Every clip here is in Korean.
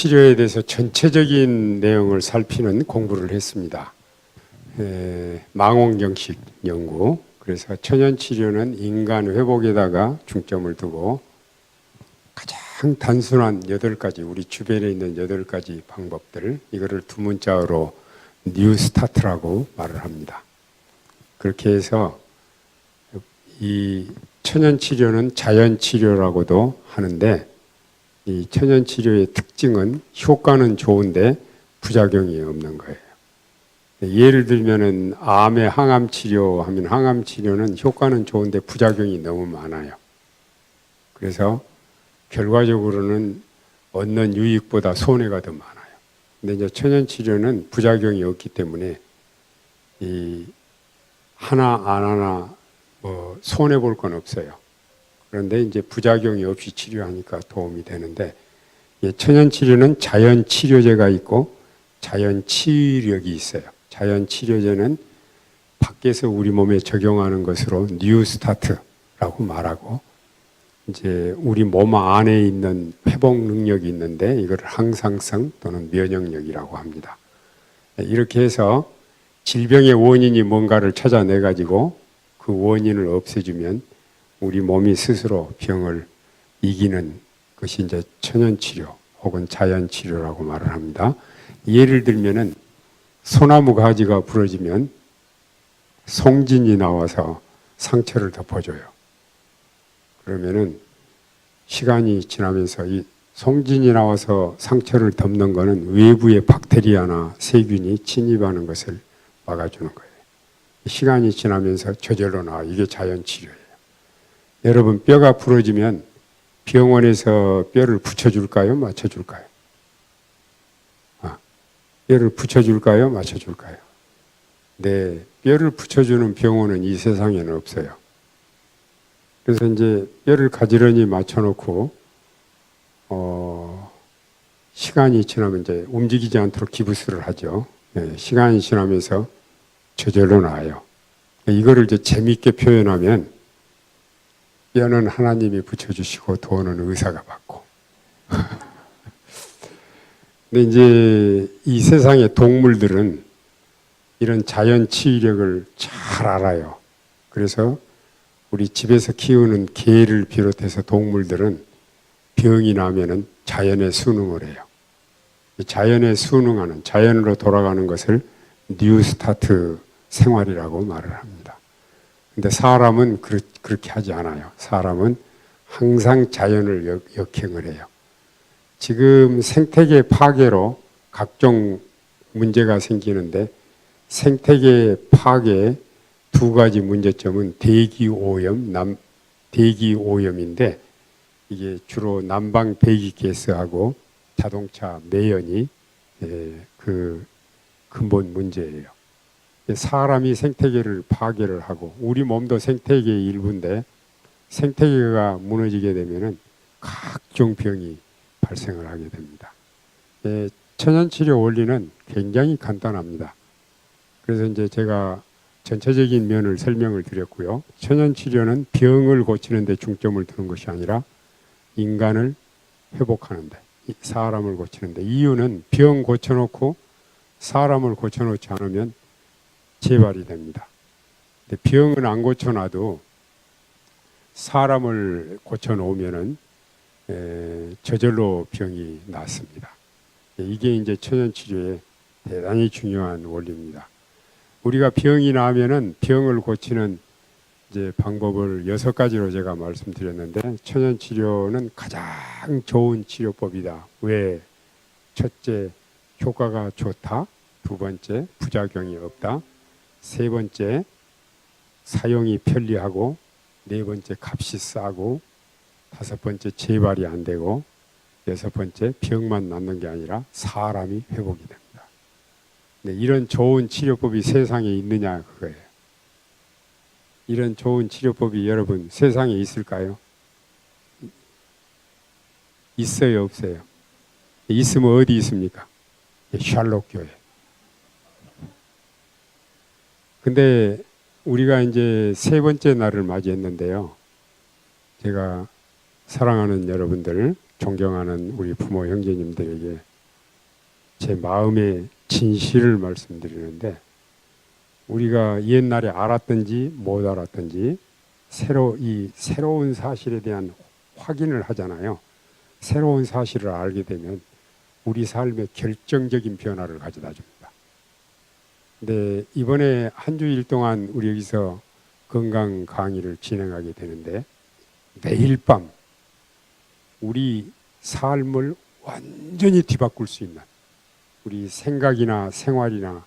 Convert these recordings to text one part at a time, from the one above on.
천연치료에 대해서 전체적인 내용을 살피는 공부를 했습니다. 망원경식 연구. 그래서 천연치료는 인간 회복에다가 중점을 두고 가장 단순한 8가지, 우리 주변에 있는 8가지 방법들, 이거를 두 문자어로 뉴 스타트라고 말을 합니다. 그렇게 해서 이 천연치료는 자연치료라고도 하는데, 이 천연치료의 특징은 효과는 좋은데 부작용이 없는 거예요. 예를 들면은 암의 항암치료 하면 항암치료는 효과는 좋은데 부작용이 너무 많아요. 그래서 결과적으로는 얻는 유익보다 손해가 더 많아요. 근데 이제 천연치료는 부작용이 없기 때문에 이 하나 안 하나 뭐 손해 볼 건 없어요. 그런데 이제 부작용이 없이 치료하니까 도움이 되는데, 천연치료는 자연치료제가 있고 자연치유력이 있어요. 자연치료제는 밖에서 우리 몸에 적용하는 것으로 뉴 스타트라고 말하고, 이제 우리 몸 안에 있는 회복 능력이 있는데 이걸 항상성 또는 면역력이라고 합니다. 이렇게 해서 질병의 원인이 뭔가를 찾아내 가지고 그 원인을 없애주면 우리 몸이 스스로 병을 이기는 것이 이제 천연치료 혹은 자연치료라고 말을 합니다. 예를 들면은 소나무 가지가 부러지면 송진이 나와서 상처를 덮어줘요. 그러면은 시간이 지나면서 이 송진이 나와서 상처를 덮는 것은 외부의 박테리아나 세균이 침입하는 것을 막아주는 거예요. 시간이 지나면서 저절로 나와. 이게 자연치료예요. 여러분, 뼈가 부러지면 병원에서 뼈를 붙여줄까요? 맞춰줄까요? 뼈를 붙여줄까요? 맞춰줄까요? 네, 뼈를 붙여주는 병원은 이 세상에는 없어요. 그래서 이제 뼈를 가지런히 맞춰놓고 시간이 지나면 이제 움직이지 않도록 기부스를 하죠. 네, 시간이 지나면서 저절로 나와요. 이거를 이제 재미있게 표현하면 뼈는 하나님이 붙여주시고 돈은 의사가 받고. 근데 이제 이 세상의 동물들은 이런 자연 치유력을 잘 알아요. 그래서 우리 집에서 키우는 개를 비롯해서 동물들은 병이 나면은 자연에 순응을 해요. 자연에 순응하는, 자연으로 돌아가는 것을 뉴 스타트 생활이라고 말을 합니다. 근데 사람은 그렇게 하지 않아요. 사람은 항상 자연을 역행을 해요. 지금 생태계 파괴로 각종 문제가 생기는데, 생태계 파괴의 두 가지 문제점은 대기 오염인데, 이게 주로 난방 배기가스하고 자동차 매연이 그 근본 문제예요. 사람이 생태계를 파괴를 하고, 우리 몸도 생태계의 일부인데 생태계가 무너지게 되면은 각종 병이 발생을 하게 됩니다. 천연치료 원리는 굉장히 간단합니다. 그래서 이제 제가 전체적인 면을 설명을 드렸고요. 천연치료는 병을 고치는 데 중점을 두는 것이 아니라 인간을 회복하는 데, 사람을 고치는 데. 이유는 병 고쳐놓고 사람을 고쳐놓지 않으면 재발이 됩니다. 근데 병은 안 고쳐놔도 사람을 고쳐놓으면은 저절로 병이 낫습니다. 이게 이제 천연치료의 대단히 중요한 원리입니다. 우리가 병이 나면은 병을 고치는 이제 방법을 6가지로 제가 말씀드렸는데, 천연치료는 가장 좋은 치료법이다. 왜? 첫째, 효과가 좋다. 두 번째, 부작용이 없다. 세 번째, 사용이 편리하고. 네 번째, 값이 싸고. 다섯 번째, 재발이 안 되고. 여섯 번째, 병만 낫는 게 아니라 사람이 회복이 됩니다. 네, 이런 좋은 치료법이 세상에 있느냐 그거예요. 이런 좋은 치료법이 여러분 세상에 있을까요? 있어요, 없어요? 있으면 어디 있습니까? 샬롯 교회. 근데 우리가 이제 세 번째 날을 맞이했는데요. 제가 사랑하는 여러분들, 존경하는 우리 부모 형제님들에게 제 마음의 진실을 말씀드리는데, 우리가 옛날에 알았든지 못 알았든지 새로운 사실에 대한 확인을 하잖아요. 새로운 사실을 알게 되면 우리 삶에 결정적인 변화를 가져다 줍니다. 근데 이번에 한 주일 동안 우리 여기서 건강 강의를 진행하게 되는데, 매일 밤 우리 삶을 완전히 뒤바꿀 수 있는, 우리 생각이나 생활이나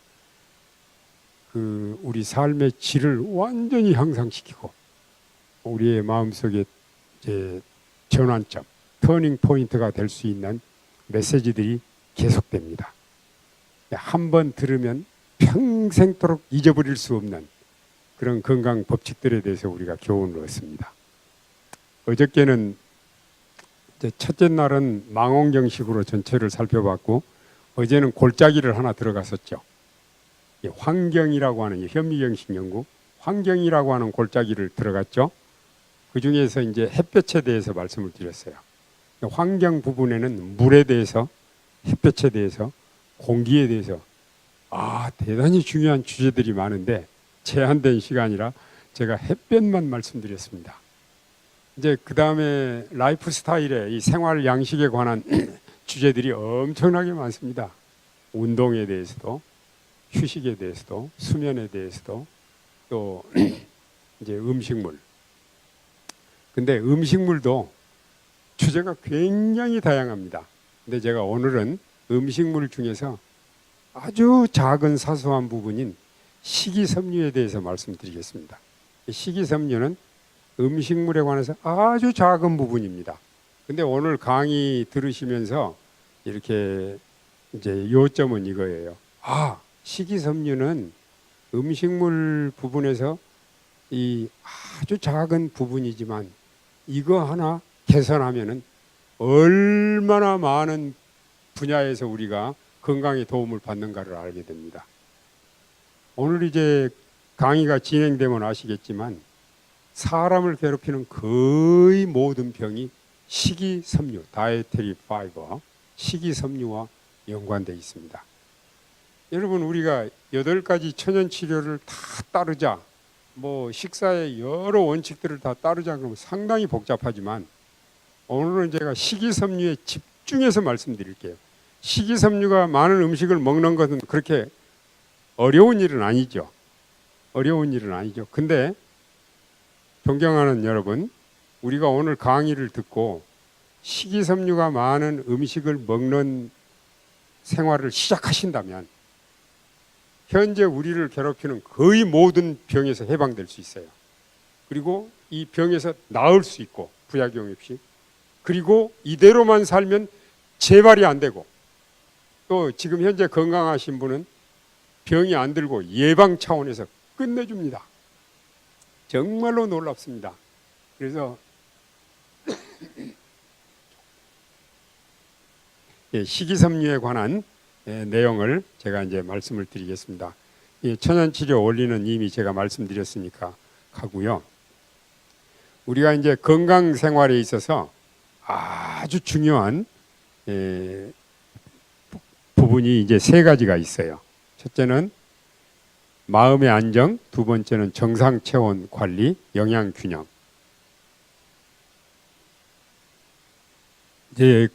우리 삶의 질을 완전히 향상시키고 우리의 마음속에 이제 전환점, 터닝 포인트가 될 수 있는 메시지들이 계속됩니다. 한 번 들으면 평생도록 잊어버릴 수 없는 그런 건강 법칙들에 대해서 우리가 교훈을 얻습니다. 어저께는 첫째 날은 망원경식으로 전체를 살펴봤고, 어제는 골짜기를 하나 들어갔었죠. 환경이라고 하는 현미경식 연구, 환경이라고 하는 골짜기를 들어갔죠. 그 중에서 이제 햇볕에 대해서 말씀을 드렸어요. 환경 부분에는 물에 대해서, 햇볕에 대해서, 공기에 대해서 대단히 중요한 주제들이 많은데 제한된 시간이라 제가 햇볕만 말씀드렸습니다. 이제 그 다음에 라이프 스타일에, 이 생활 양식에 관한 주제들이 엄청나게 많습니다. 운동에 대해서도, 휴식에 대해서도, 수면에 대해서도, 또 이제 음식물. 근데 음식물도 주제가 굉장히 다양합니다. 근데 제가 오늘은 음식물 중에서 아주 작은 사소한 부분인 식이섬유에 대해서 말씀드리겠습니다. 식이섬유는 음식물에 관해서 아주 작은 부분입니다. 근데 오늘 강의 들으시면서 이렇게 이제 요점은 이거예요. 식이섬유는 음식물 부분에서 이 아주 작은 부분이지만 이거 하나 개선하면은 얼마나 많은 분야에서 우리가 건강에 도움을 받는가를 알게 됩니다. 오늘 이제 강의가 진행되면 아시겠지만 사람을 괴롭히는 거의 모든 병이 식이섬유, 다이어터리 파이버, 식이섬유와 연관되어 있습니다. 여러분, 우리가 8가지 천연치료를 다 따르자, 식사의 여러 원칙들을 다 따르자 그러면 상당히 복잡하지만, 오늘은 제가 식이섬유에 집중해서 말씀드릴게요. 식이섬유가 많은 음식을 먹는 것은 그렇게 어려운 일은 아니죠. 근데 존경하는 여러분, 우리가 오늘 강의를 듣고 식이섬유가 많은 음식을 먹는 생활을 시작하신다면 현재 우리를 괴롭히는 거의 모든 병에서 해방될 수 있어요. 그리고 이 병에서 나을 수 있고, 부작용 없이. 그리고 이대로만 살면 재발이 안 되고, 또 지금 현재 건강하신 분은 병이 안 들고 예방 차원에서 끝내줍니다. 정말로 놀랍습니다. 그래서 식이섬유에 관한 내용을 제가 이제 말씀을 드리겠습니다. 천연치료 원리는 이미 제가 말씀드렸으니까 하고요. 우리가 이제 건강 생활에 있어서 아주 중요한 부분이 이제 3가지가 있어요. 첫째는 마음의 안정, 두 번째는 정상 체온 관리, 영양 균형.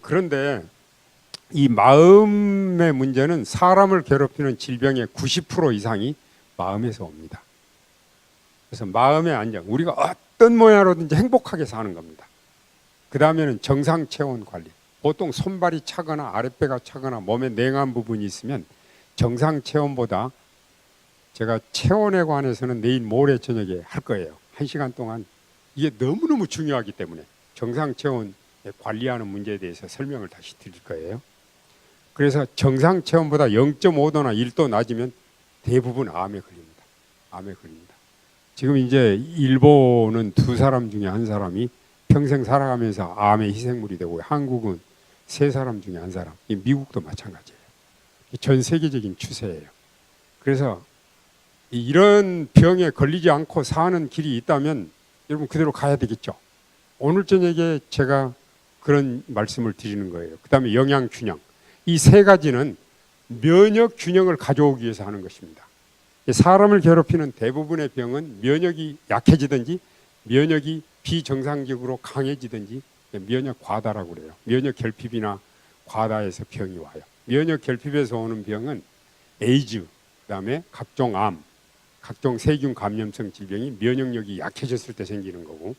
그런데 이 마음의 문제는 사람을 괴롭히는 질병의 90% 이상이 마음에서 옵니다. 그래서 마음의 안정, 우리가 어떤 모양으로든지 행복하게 사는 겁니다. 그 다음에는 정상 체온 관리. 보통 손발이 차거나 아랫배가 차거나 몸에 냉한 부분이 있으면 정상 체온보다, 제가 체온에 관해서는 내일 모레 저녁에 할 거예요. 1시간 동안. 이게 너무너무 중요하기 때문에 정상 체온 관리하는 문제에 대해서 설명을 다시 드릴 거예요. 그래서 정상 체온보다 0.5도나 1도 낮으면 대부분 암에 걸립니다. 지금 이제 일본은 2사람 중에 1사람이 평생 살아가면서 암의 희생물이 되고, 한국은 3사람 중에 1사람, 미국도 마찬가지예요. 전 세계적인 추세예요. 그래서 이런 병에 걸리지 않고 사는 길이 있다면 여러분 그대로 가야 되겠죠. 오늘 저녁에 제가 그런 말씀을 드리는 거예요. 그 다음에 영양 균형. 이 3가지는 면역 균형을 가져오기 위해서 하는 것입니다. 사람을 괴롭히는 대부분의 병은 면역이 약해지든지 면역이 비정상적으로 강해지든지 면역 과다라고 그래요. 면역 결핍이나 과다에서 병이 와요. 면역 결핍에서 오는 병은 에이즈, 그다음에 각종 암, 각종 세균 감염성 질병이 면역력이 약해졌을 때 생기는 거고,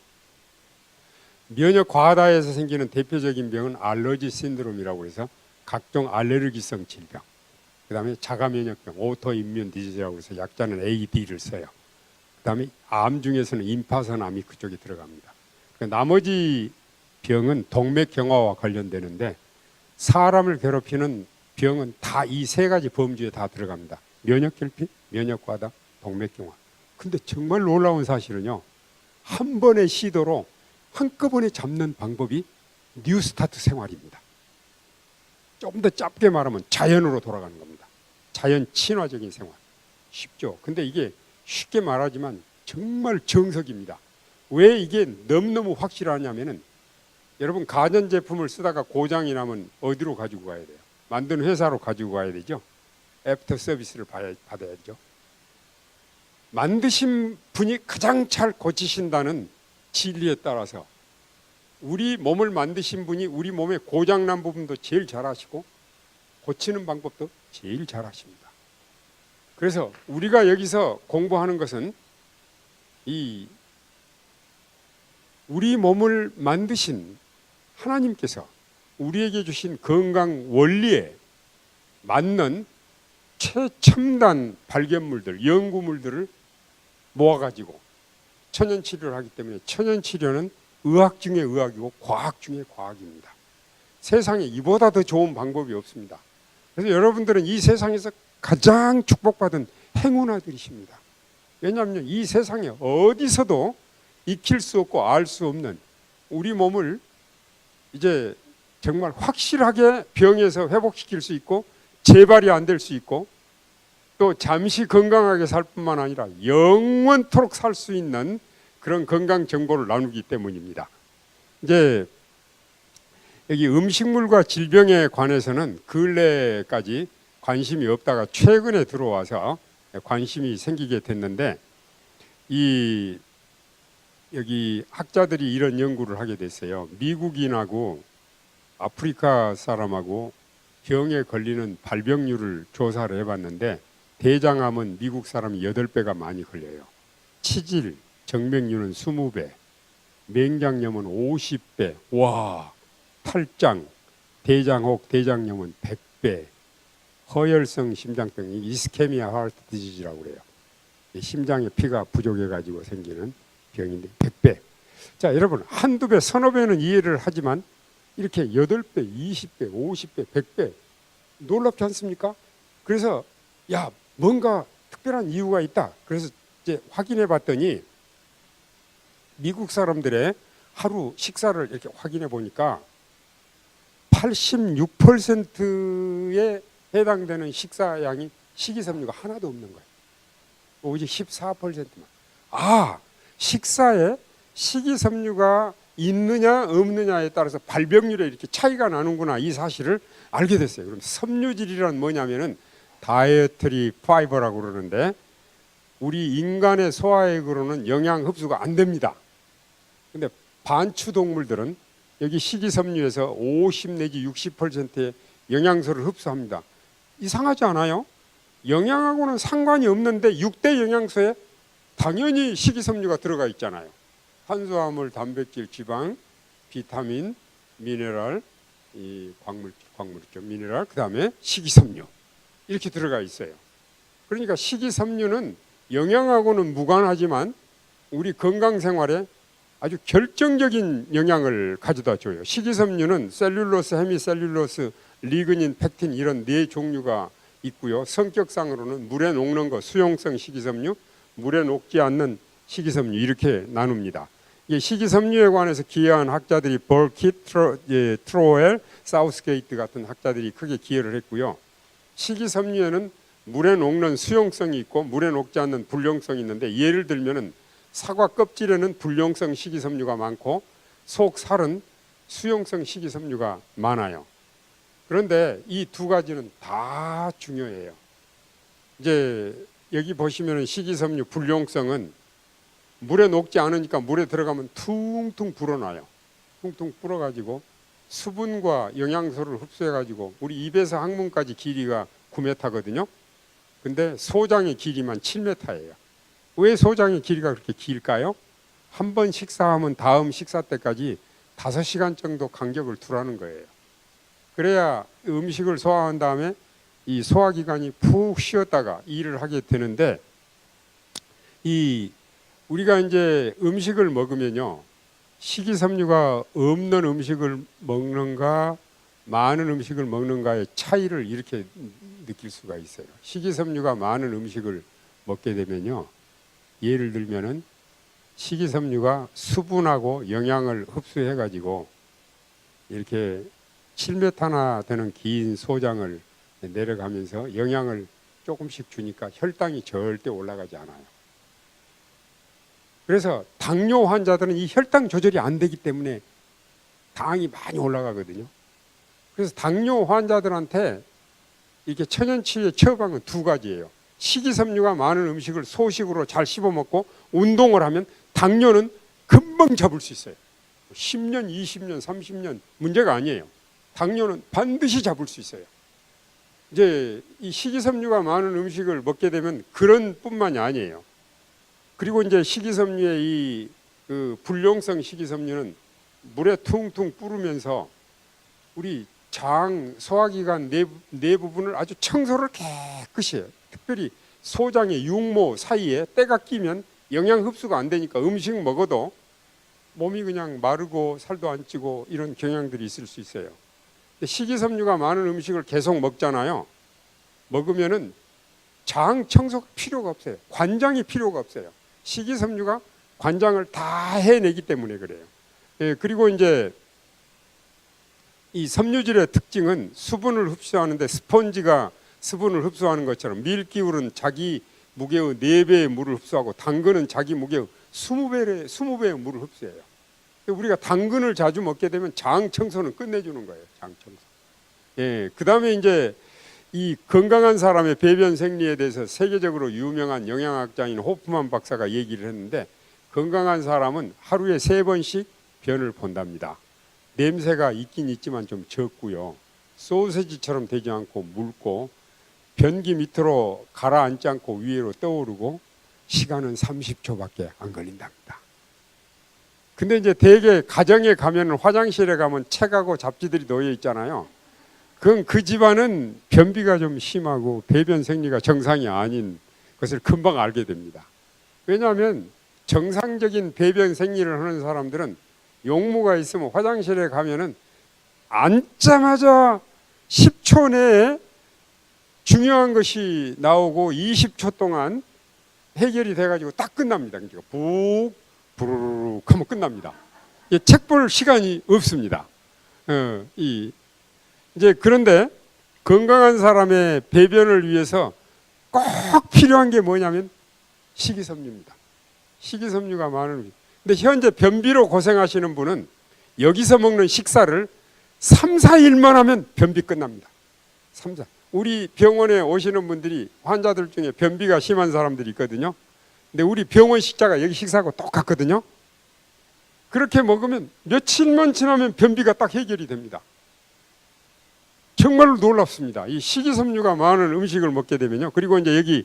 면역 과다에서 생기는 대표적인 병은 알러지 신드롬이라고 해서 각종 알레르기성 질병, 그다음에 자가면역병, 오토임뮨 디지즈라고 해서 약자는 AD를 써요. 그다음에 암 중에서는 임파선 암이 그쪽에 들어갑니다. 나머지 병은 동맥경화와 관련되는데 사람을 괴롭히는 병은 다 이 세 가지 범주에 다 들어갑니다. 면역결핍, 면역과다, 동맥경화. 근데 정말 놀라운 사실은요, 한 번의 시도로 한꺼번에 잡는 방법이 뉴스타트 생활입니다. 좀 더 짧게 말하면 자연으로 돌아가는 겁니다. 자연 친화적인 생활. 쉽죠. 근데 이게 쉽게 말하지만 정말 정석입니다. 왜 이게 너무너무 확실하냐면은, 여러분 가전제품을 쓰다가 고장이 나면 어디로 가지고 가야 돼요? 만드는 회사로 가지고 가야 되죠. 애프터 서비스를 받아야죠. 만드신 분이 가장 잘 고치신다는 진리에 따라서 우리 몸을 만드신 분이 우리 몸에 고장난 부분도 제일 잘 아시고 고치는 방법도 제일 잘 아십니다. 그래서 우리가 여기서 공부하는 것은 이 우리 몸을 만드신 하나님께서 우리에게 주신 건강 원리에 맞는 최첨단 발견물들, 연구물들을 모아가지고 천연치료를 하기 때문에 천연치료는 의학 중에 의학이고 과학 중에 과학입니다. 세상에 이보다 더 좋은 방법이 없습니다. 그래서 여러분들은 이 세상에서 가장 축복받은 행운아들이십니다. 왜냐하면 이 세상에 어디서도 익힐 수 없고 알 수 없는 우리 몸을 이제 정말 확실하게 병에서 회복시킬 수 있고 재발이 안 될 수 있고 또 잠시 건강하게 살 뿐만 아니라 영원토록 살 수 있는 그런 건강 정보를 나누기 때문입니다. 이제 여기 음식물과 질병에 관해서는 근래까지 관심이 없다가 최근에 들어와서 관심이 생기게 됐는데, 여기 학자들이 이런 연구를 하게 됐어요. 미국인하고 아프리카 사람하고 병에 걸리는 발병률을 조사를 해봤는데 대장암은 미국 사람이 8배가 많이 걸려요. 치질, 정맥류는 20배, 맹장염은 50배, 와, 탈장, 대장혹, 대장염은 100배, 허혈성 심장병이 이스케미아 하트 디지즈라고 그래요. 심장에 피가 부족해가지고 생기는 병인데 100배. 자, 여러분 한두 배, 서너 배는 이해를 하지만 이렇게 8배, 20배, 50배, 100배 놀랍지 않습니까? 그래서 야, 뭔가 특별한 이유가 있다. 그래서 이제 확인해 봤더니 미국 사람들의 하루 식사를 이렇게 확인해 보니까 86%에 해당되는 식사량이 식이섬유가 하나도 없는 거예요. 오직 14%만. 아, 식사에 식이섬유가 있느냐 없느냐에 따라서 발병률에 이렇게 차이가 나는구나, 이 사실을 알게 됐어요. 그럼 섬유질이란 뭐냐면은 다이어터리 파이버라고 그러는데 우리 인간의 소화액으로는 영양 흡수가 안 됩니다. 근데 반추 동물들은 여기 식이섬유에서 50 내지 60%의 영양소를 흡수합니다. 이상하지 않아요? 영양하고는 상관이 없는데 6대 영양소에 당연히 식이섬유가 들어가 있잖아요. 탄수화물, 단백질, 지방, 비타민, 미네랄, 이 광물이죠. 미네랄, 그 다음에 식이섬유 이렇게 들어가 있어요. 그러니까 식이섬유는 영양하고는 무관하지만 우리 건강생활에 아주 결정적인 영향을 가져다 줘요. 식이섬유는 셀룰로스, 헤미셀룰로스, 리그닌, 팩틴 이런 4종류가 있고요. 성격상으로는 물에 녹는 거 수용성 식이섬유, 물에 녹지 않는 식이섬유 이렇게 나눕니다. 이 식이섬유에 관해서 기여한 학자들이 벌킷, 트로웰, 사우스게이트 같은 학자들이 크게 기여를 했고요. 식이섬유에는 물에 녹는 수용성이 있고 물에 녹지 않는 불용성이 있는데, 예를 들면은 사과 껍질에는 불용성 식이섬유가 많고 속 살은 수용성 식이섬유가 많아요. 그런데 이 두 가지는 다 중요해요. 이제 여기 보시면은 식이섬유 불용성은 물에 녹지 않으니까 물에 들어가면 퉁퉁 불어나요. 퉁퉁 불어가지고 수분과 영양소를 흡수해가지고 우리 입에서 항문까지 길이가 9m거든요. 근데 소장의 길이만 7m예요. 왜 소장의 길이가 그렇게 길까요? 한 번 식사하면 다음 식사 때까지 5시간 정도 간격을 두라는 거예요. 그래야 음식을 소화한 다음에 이 소화기관이 푹 쉬었다가 일을 하게 되는데, 이 우리가 이제 음식을 먹으면요, 식이섬유가 없는 음식을 먹는가 많은 음식을 먹는가의 차이를 이렇게 느낄 수가 있어요. 식이섬유가 많은 음식을 먹게 되면요, 예를 들면은 식이섬유가 수분하고 영양을 흡수해 가지고 이렇게 7m나 되는 긴 소장을 내려가면서 영양을 조금씩 주니까 혈당이 절대 올라가지 않아요. 그래서 당뇨 환자들은 이 혈당 조절이 안 되기 때문에 당이 많이 올라가거든요. 그래서 당뇨 환자들한테 이렇게 천연치유의 처방은 두 가지예요. 식이섬유가 많은 음식을 소식으로 잘 씹어 먹고 운동을 하면 당뇨는 금방 잡을 수 있어요. 10년, 20년, 30년 문제가 아니에요. 당뇨는 반드시 잡을 수 있어요. 이제 이 식이섬유가 많은 음식을 먹게 되면 그런 뿐만이 아니에요. 그리고 이제 식이섬유의 이 불용성 식이섬유는 물에 퉁퉁 뿌르면서 우리 장, 소화기관 내 부분을 아주 청소를 깨끗이 해요. 특별히 소장의 육모 사이에 때가 끼면 영양 흡수가 안 되니까 음식 먹어도 몸이 그냥 마르고 살도 안 찌고 이런 경향들이 있을 수 있어요. 식이섬유가 많은 음식을 계속 먹잖아요. 먹으면은 장 청소가 필요가 없어요. 관장이 필요가 없어요. 식이섬유가 관장을 다 해내기 때문에 그래요. 예, 그리고 이제 이 섬유질의 특징은 수분을 흡수하는데 스펀지가 수분을 흡수하는 것처럼 밀기울은 자기 무게의 4배의 물을 흡수하고 당근은 자기 무게의 20배의 물을 흡수해요. 우리가 당근을 자주 먹게 되면 장 청소는 끝내주는 거예요. 장 청소. 예, 그 다음에 이제 이 건강한 사람의 배변 생리에 대해서 세계적으로 유명한 영양학자인 호프만 박사가 얘기를 했는데, 건강한 사람은 하루에 3번씩 변을 본답니다. 냄새가 있긴 있지만 좀 적고요. 소세지처럼 되지 않고 묽고 변기 밑으로 가라앉지 않고 위로 떠오르고 시간은 30초밖에 안 걸린답니다. 근데 이제 대개 가정에 가면 화장실에 가면 책하고 잡지들이 놓여 있잖아요. 그건 그 집안은 변비가 좀 심하고 배변 생리가 정상이 아닌 것을 금방 알게 됩니다. 왜냐하면 정상적인 배변 생리를 하는 사람들은 용무가 있으면 화장실에 가면은 앉자마자 10초 내에 중요한 것이 나오고 20초 동안 해결이 돼가지고 딱 끝납니다. 그러니까 푹 부르륵 하면 끝납니다. 책 볼 시간이 없습니다. 이제 그런데 건강한 사람의 배변을 위해서 꼭 필요한 게 뭐냐면 식이섬유입니다. 식이섬유가 많은. 근데 현재 변비로 고생하시는 분은 여기서 먹는 식사를 3, 4일만 하면 변비 끝납니다. 3, 4. 우리 병원에 오시는 분들이 환자들 중에 변비가 심한 사람들이 있거든요. 근데 우리 병원 식사가 여기 식사하고 똑같거든요. 그렇게 먹으면 며칠만 지나면 변비가 딱 해결이 됩니다. 정말로 놀랍습니다. 이 식이섬유가 많은 음식을 먹게 되면요. 그리고 이제 여기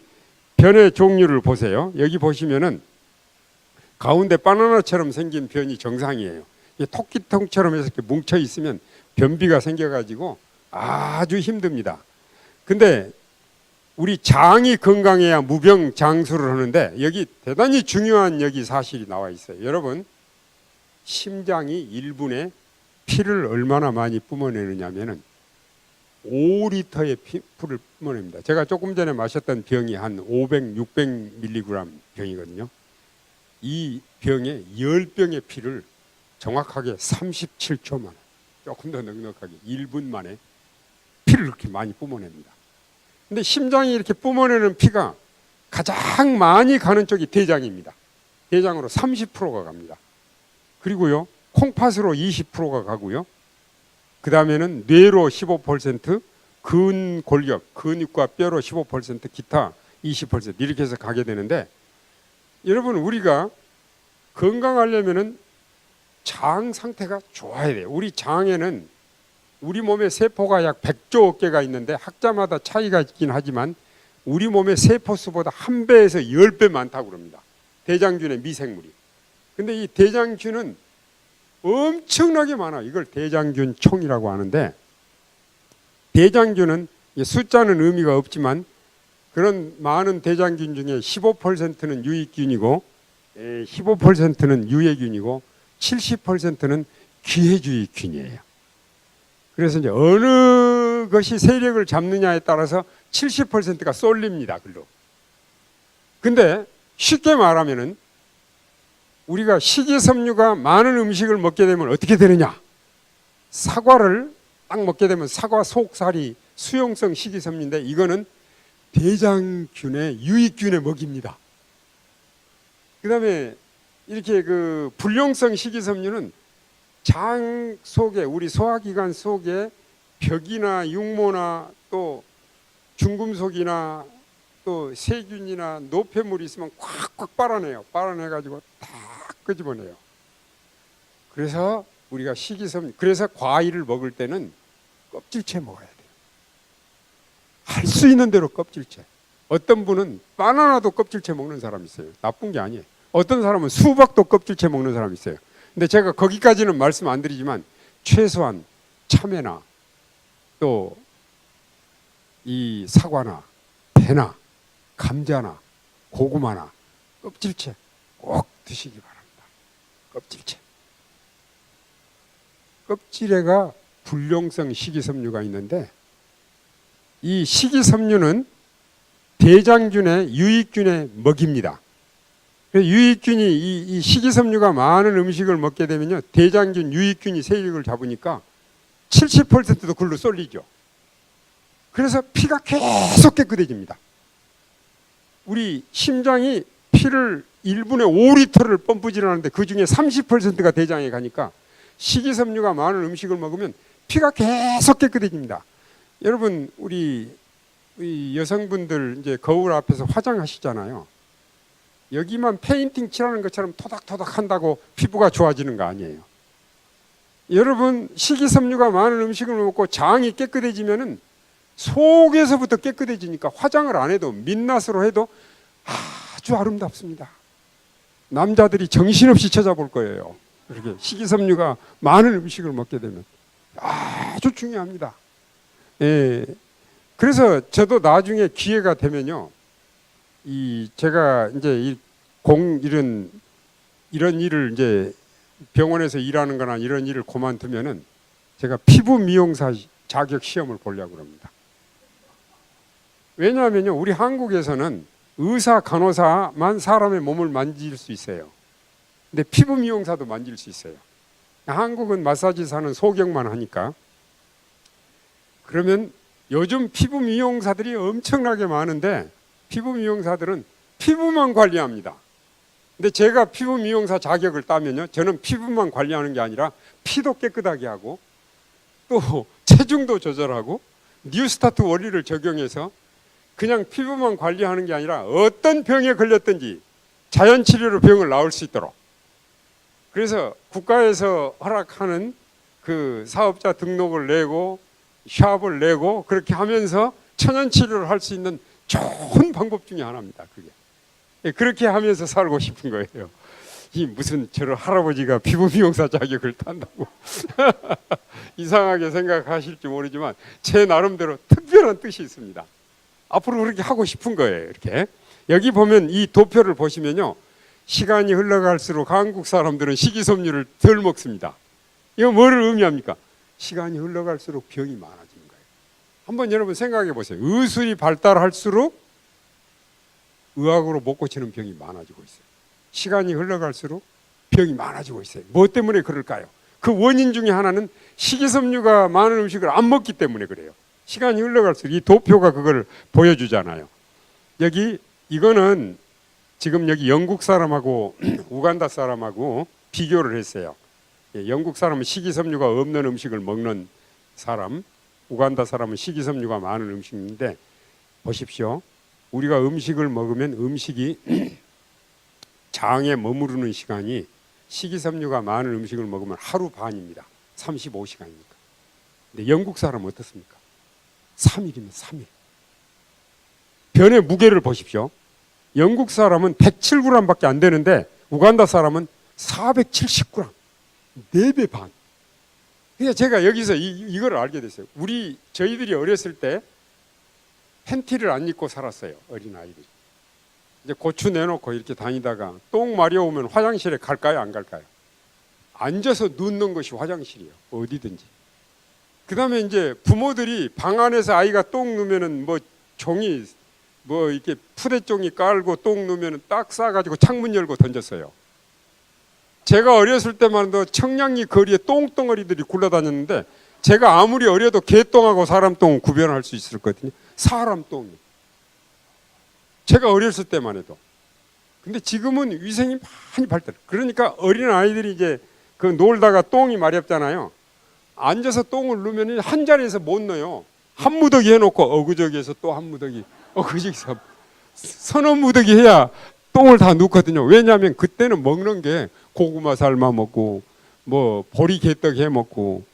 변의 종류를 보세요. 여기 보시면은 가운데 바나나처럼 생긴 변이 정상이에요. 토끼통처럼 해서 이렇게 뭉쳐 있으면 변비가 생겨가지고 아주 힘듭니다. 근데 우리 장이 건강해야 무병장수를 하는데 여기 대단히 중요한 여기 사실이 나와 있어요. 여러분, 심장이 1분에 피를 얼마나 많이 뿜어내느냐면은 5리터의 피를 뿜어냅니다. 제가 조금 전에 마셨던 병이 한 500, 600mg 병이거든요. 이 병에 10병의 피를 정확하게 37초 만에, 조금 더 넉넉하게 1분 만에 피를 그렇게 많이 뿜어냅니다. 근데 심장이 이렇게 뿜어내는 피가 가장 많이 가는 쪽이 대장입니다. 대장으로 30%가 갑니다. 그리고요, 콩팥으로 20%가 가고요. 그 다음에는 뇌로 15%, 근골격, 근육과 뼈로 15%, 기타 20% 이렇게 해서 가게 되는데, 여러분 우리가 건강하려면은 장 상태가 좋아야 돼요. 우리 장에는 우리 몸의 세포가 약 100조 개가 있는데 학자마다 차이가 있긴 하지만 우리 몸의 세포 수보다 1배에서 10배 많다고 그럽니다. 대장균의 미생물이. 근데 이 대장균은 엄청나게 많아. 이걸 대장균 총이라고 하는데, 대장균은 숫자는 의미가 없지만 그런 많은 대장균 중에 15%는 유익균이고 15%는 유해균이고 70%는 기회주의균이에요. 그래서 이제 어느 것이 세력을 잡느냐에 따라서 70%가 쏠립니다. 글로. 근데 쉽게 말하면은 우리가 식이섬유가 많은 음식을 먹게 되면 어떻게 되느냐? 사과를 딱 먹게 되면 사과 속살이 수용성 식이섬유인데 이거는 대장균의 유익균의 먹입니다. 그 다음에 이렇게 그 불용성 식이섬유는 장 속에, 우리 소화기관 속에 벽이나 육모나 또 중금속이나 또 세균이나 노폐물이 있으면 꽉꽉 빨아내요. 빨아내가지고 다 끄집어내요. 그래서 우리가 식이섬유, 그래서 과일을 먹을 때는 껍질째 먹어야 돼요. 할 수 있는 대로 껍질째. 어떤 분은 바나나도 껍질째 먹는 사람이 있어요. 나쁜 게 아니에요. 어떤 사람은 수박도 껍질째 먹는 사람이 있어요. 근데 제가 거기까지는 말씀 안 드리지만 최소한 참외나 또 이 사과나 배나 감자나 고구마나 껍질째 꼭 드시기 바랍니다. 껍질째. 껍질에가 불용성 식이섬유가 있는데 이 식이섬유는 대장균의 유익균의 먹입니다. 유익균이 이 식이섬유가 많은 음식을 먹게 되면요, 대장균 유익균이 세력을 잡으니까 70%도 글로 쏠리죠. 그래서 피가 계속 깨끗해집니다. 우리 심장이 피를 1분에 5리터를 펌프질 하는데 그 중에 30%가 대장에 가니까 식이섬유가 많은 음식을 먹으면 피가 계속 깨끗해집니다. 여러분 우리 여성분들 이제 거울 앞에서 화장하시잖아요. 여기만 페인팅 칠하는 것처럼 토닥토닥 한다고 피부가 좋아지는 거 아니에요. 여러분 식이섬유가 많은 음식을 먹고 장이 깨끗해지면은 속에서부터 깨끗해지니까 화장을 안 해도 민낯으로 해도 아주 아름답습니다. 남자들이 정신없이 찾아볼 거예요. 이렇게 식이섬유가 많은 음식을 먹게 되면 아주 중요합니다. 예. 그래서 저도 나중에 기회가 되면요, 제가 이제 이런 일을 이제 병원에서 일하는 거나 이런 일을 그만두면은 제가 피부 미용사 자격 시험을 보려고 합니다. 왜냐하면요, 우리 한국에서는 의사, 간호사만 사람의 몸을 만질 수 있어요. 근데 피부 미용사도 만질 수 있어요. 한국은 마사지사는 소경만 하니까. 그러면 요즘 피부 미용사들이 엄청나게 많은데 피부 미용사들은 피부만 관리합니다. 근데 제가 피부 미용사 자격을 따면요, 저는 피부만 관리하는 게 아니라 피도 깨끗하게 하고 또 체중도 조절하고 뉴스타트 원리를 적용해서 그냥 피부만 관리하는 게 아니라 어떤 병에 걸렸든지 자연치료로 병을 나을 수 있도록, 그래서 국가에서 허락하는 그 사업자 등록을 내고 샵을 내고 그렇게 하면서 천연치료를 할 수 있는 좋은 방법 중에 하나입니다. 그게. 그렇게 하면서 살고 싶은 거예요. 이 무슨 저런 할아버지가 피부 미용사 자격을 딴다고 이상하게 생각하실지 모르지만 제 나름대로 특별한 뜻이 있습니다. 앞으로 그렇게 하고 싶은 거예요. 이렇게 여기 보면 이 도표를 보시면요, 시간이 흘러갈수록 한국 사람들은 식이섬유를 덜 먹습니다. 이거 뭐를 의미합니까? 시간이 흘러갈수록 병이 많아지는 거예요. 한번 여러분 생각해 보세요. 의술이 발달할수록 의학으로 못 고치는 병이 많아지고 있어요. 시간이 흘러갈수록 병이 많아지고 있어요. 뭐 때문에 그럴까요? 그 원인 중에 하나는 식이섬유가 많은 음식을 안 먹기 때문에 그래요. 시간이 흘러갈수록 이 도표가 그걸 보여주잖아요. 여기 이거는 지금 여기 영국 사람하고 우간다 사람하고 비교를 했어요. 영국 사람은 식이섬유가 없는 음식을 먹는 사람, 우간다 사람은 식이섬유가 많은 음식인데 보십시오. 우리가 음식을 먹으면 음식이 장에 머무르는 시간이 식이섬유가 많은 음식을 먹으면 하루 반입니다. 35시간이니까. 근데 영국 사람은 어떻습니까? 3일이면 3일. 변의 무게를 보십시오. 영국 사람은 107g밖에 안 되는데 우간다 사람은 470g. 4배 반. 그래서 제가 여기서 이걸 알게 됐어요. 저희들이 어렸을 때 팬티를 안 입고 살았어요. 어린아이들이. 이제 고추 내놓고 이렇게 다니다가 똥 마려우면 화장실에 갈까요? 안 갈까요? 앉아서 눕는 것이 화장실이에요. 어디든지. 그 다음에 이제 부모들이 방 안에서 아이가 똥 누면은 뭐 종이 뭐 이렇게 푸대종이 깔고 똥 누면은 딱 싸가지고 창문 열고 던졌어요. 제가 어렸을 때만 해도 청량리 거리에 똥덩어리들이 굴러다녔는데 제가 아무리 어려도 개똥하고 사람 똥 구별할 수 있었거든요. 사람 똥이. 제가 어렸을 때만 해도. 근데 지금은 위생이 많이 발달. 그러니까 어린 아이들이 이제 그 놀다가 똥이 마렵잖아요. 앉아서 똥을 누면 한 자리에서 못 넣어요. 한 무더기 해놓고 어그저기에서 또 한 무더기, 어그저기서 서너 무더기 해야 똥을 다 넣거든요. 왜냐하면 그때는 먹는 게 고구마 삶아 먹고 뭐 보리 개떡 해 먹고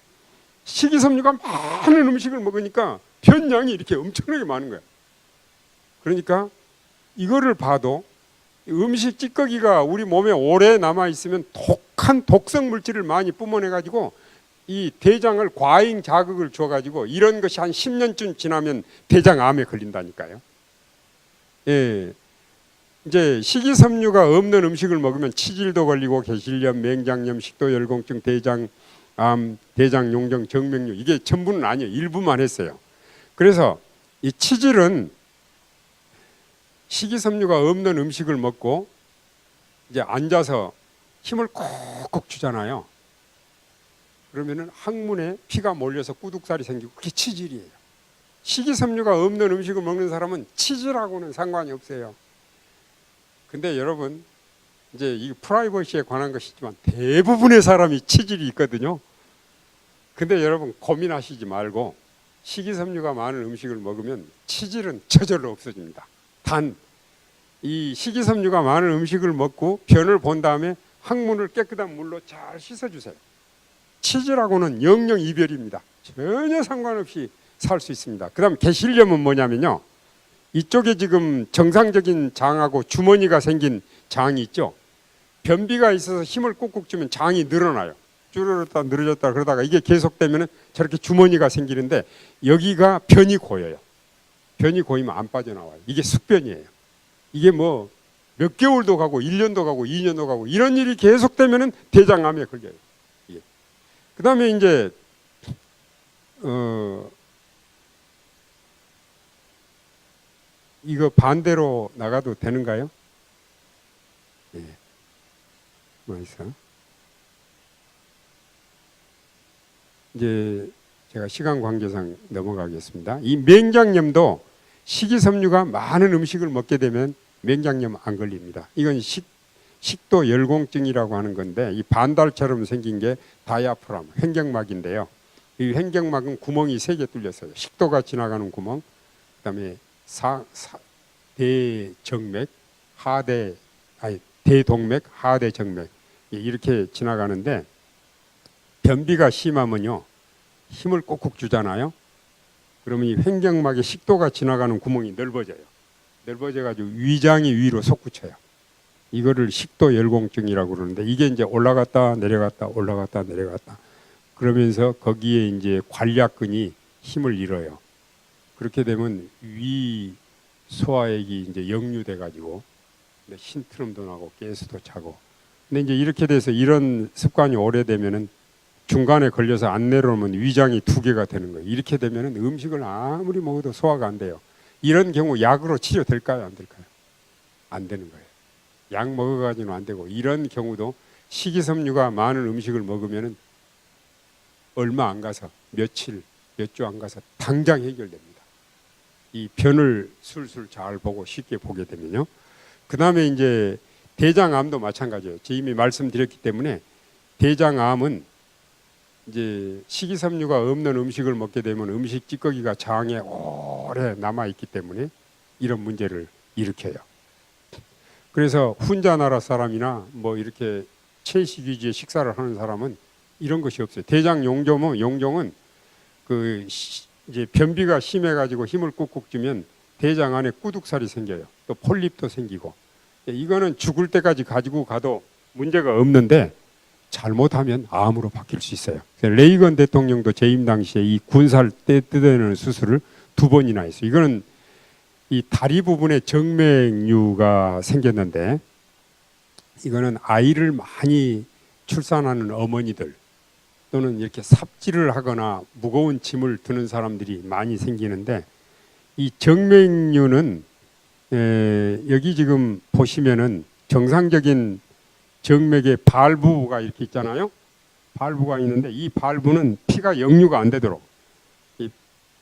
식이섬유가 많은 음식을 먹으니까 변량이 이렇게 엄청나게 많은 거예요. 그러니까 이거를 봐도 음식 찌꺼기가 우리 몸에 오래 남아 있으면 독한 독성 물질을 많이 뿜어내 가지고 이 대장을 과잉 자극을 줘 가지고 이런 것이 한 10년쯤 지나면 대장암에 걸린다니까요. 예. 이제 식이섬유가 없는 음식을 먹으면 치질도 걸리고 개실염, 맹장염, 식도열공증, 대장암, 대장용종, 정맥류 이게 전부는 아니에요. 일부만 했어요. 그래서 이 치질은 식이섬유가 없는 음식을 먹고 이제 앉아서 힘을 콕콕 주잖아요. 그러면은 항문에 피가 몰려서 꾸둑살이 생기고 그게 치질이에요. 식이섬유가 없는 음식을 먹는 사람은 치질하고는 상관이 없어요. 근데 여러분 이제 이 프라이버시에 관한 것이지만 대부분의 사람이 치질이 있거든요. 근데 여러분 고민하시지 말고 식이섬유가 많은 음식을 먹으면 치질은 저절로 없어집니다. 단 이 식이섬유가 많은 음식을 먹고 변을 본 다음에 항문을 깨끗한 물로 잘 씻어주세요. 치질하고는 영영 이별입니다. 전혀 상관없이 살 수 있습니다. 그 다음 개실염은 뭐냐면요. 이쪽에 지금 정상적인 장하고 주머니가 생긴 장이 있죠. 변비가 있어서 힘을 꾹꾹 주면 장이 늘어나요. 줄어들었다 늘어졌다 그러다가 이게 계속되면 저렇게 주머니가 생기는데 여기가 변이 고여요. 변이 고이면 안 빠져나와요. 이게 숙변이에요. 이게 뭐 몇 개월도 가고 1년도 가고 2년도 가고 이런 일이 계속되면 대장암에 걸려요. 그 다음에 이제 이거 반대로 나가도 되는가요? 예. 뭐 있어? 이제 제가 시간 관계상 넘어가겠습니다. 이 맹장염도 식이섬유가 많은 음식을 먹게 되면 맹장염 안 걸립니다. 이건 식도 열공증이라고 하는 건데 이 반달처럼 생긴 게 다이아프람, 횡격막인데요. 이 횡격막은 구멍이 3개 뚫렸어요. 식도가 지나가는 구멍, 그다음에 대정맥, 대동맥, 하대정맥 이렇게 지나가는데 변비가 심하면요 힘을 꾹꾹 주잖아요. 그러면 이 횡격막에 식도가 지나가는 구멍이 넓어져요. 넓어져가지고 위장이 위로 솟구쳐요. 이거를 식도 열공증이라고 그러는데 이게 이제 올라갔다 내려갔다 올라갔다 내려갔다 그러면서 거기에 이제 관략근이 힘을 잃어요. 그렇게 되면 위 소화액이 이제 역류돼 가지고 신트름도 나고 가스도 차고. 근데 이제 이렇게 돼서 이런 습관이 오래되면은 중간에 걸려서 안 내려오면 위장이 2개가 되는 거예요. 이렇게 되면은 음식을 아무리 먹어도 소화가 안 돼요. 이런 경우 약으로 치료될까요? 안 될까요? 안 되는 거예요. 약 먹어가지고는 안 되고 이런 경우도 식이섬유가 많은 음식을 먹으면은 얼마 안 가서 며칠, 몇 주 안 가서 당장 해결됩니다. 이 변을 술술 잘 보고 쉽게 보게 되면요. 그 다음에 이제 대장암도 마찬가지예요. 제가 이미 말씀드렸기 때문에 대장암은 이제 식이섬유가 없는 음식을 먹게 되면 음식 찌꺼기가 장에 오래 남아 있기 때문에 이런 문제를 일으켜요. 그래서 훈자 나라 사람이나 뭐 이렇게 채식 위주의 식사를 하는 사람은 이런 것이 없어요. 대장 용종은 그 이제 변비가 심해가지고 힘을 꾹꾹 주면 대장 안에 꾸둑살이 생겨요. 또 폴립도 생기고. 이거는 죽을 때까지 가지고 가도 문제가 없는데 잘못하면 암으로 바뀔 수 있어요. 레이건 대통령도 재임 당시에 이 군살 뜯어내는 수술을 2번이나 했어요. 이거는 이 다리 부분에 정맥류가 생겼는데 이거는 아이를 많이 출산하는 어머니들 또는 이렇게 삽질을 하거나 무거운 짐을 드는 사람들이 많이 생기는데 이 정맥류는 여기 지금 보시면은 정상적인 정맥의 발부가 이렇게 있잖아요. 발부가 있는데 이 발부는 피가 역류가 안 되도록 이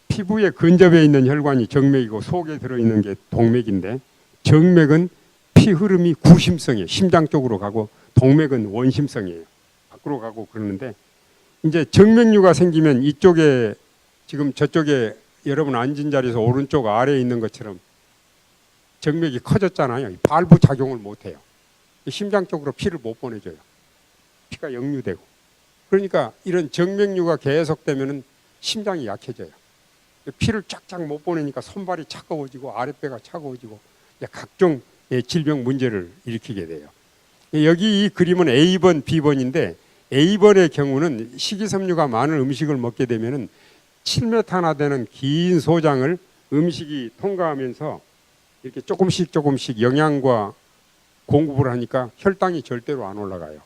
피부에 근접해 있는 혈관이 정맥이고 속에 들어있는 게 동맥인데 정맥은 피 흐름이 구심성이에요. 심장 쪽으로 가고 동맥은 원심성이에요. 밖으로 가고 그러는데 이제 정맥류가 생기면 이쪽에 지금 저쪽에 여러분 앉은 자리에서 오른쪽 아래에 있는 것처럼 정맥이 커졌잖아요. 발부 작용을 못해요. 심장 쪽으로 피를 못 보내줘요. 피가 역류되고. 그러니까 이런 정맥류가 계속되면은 심장이 약해져요. 피를 쫙쫙 못 보내니까 손발이 차가워지고 아랫배가 차가워지고 각종 질병 문제를 일으키게 돼요. 여기 이 그림은 A번, B번인데 A번의 경우는 식이섬유가 많은 음식을 먹게 되면은 7m나 되는 긴 소장을 음식이 통과하면서 이렇게 조금씩 영양과 공급을 하니까 혈당이 절대로 안 올라가요.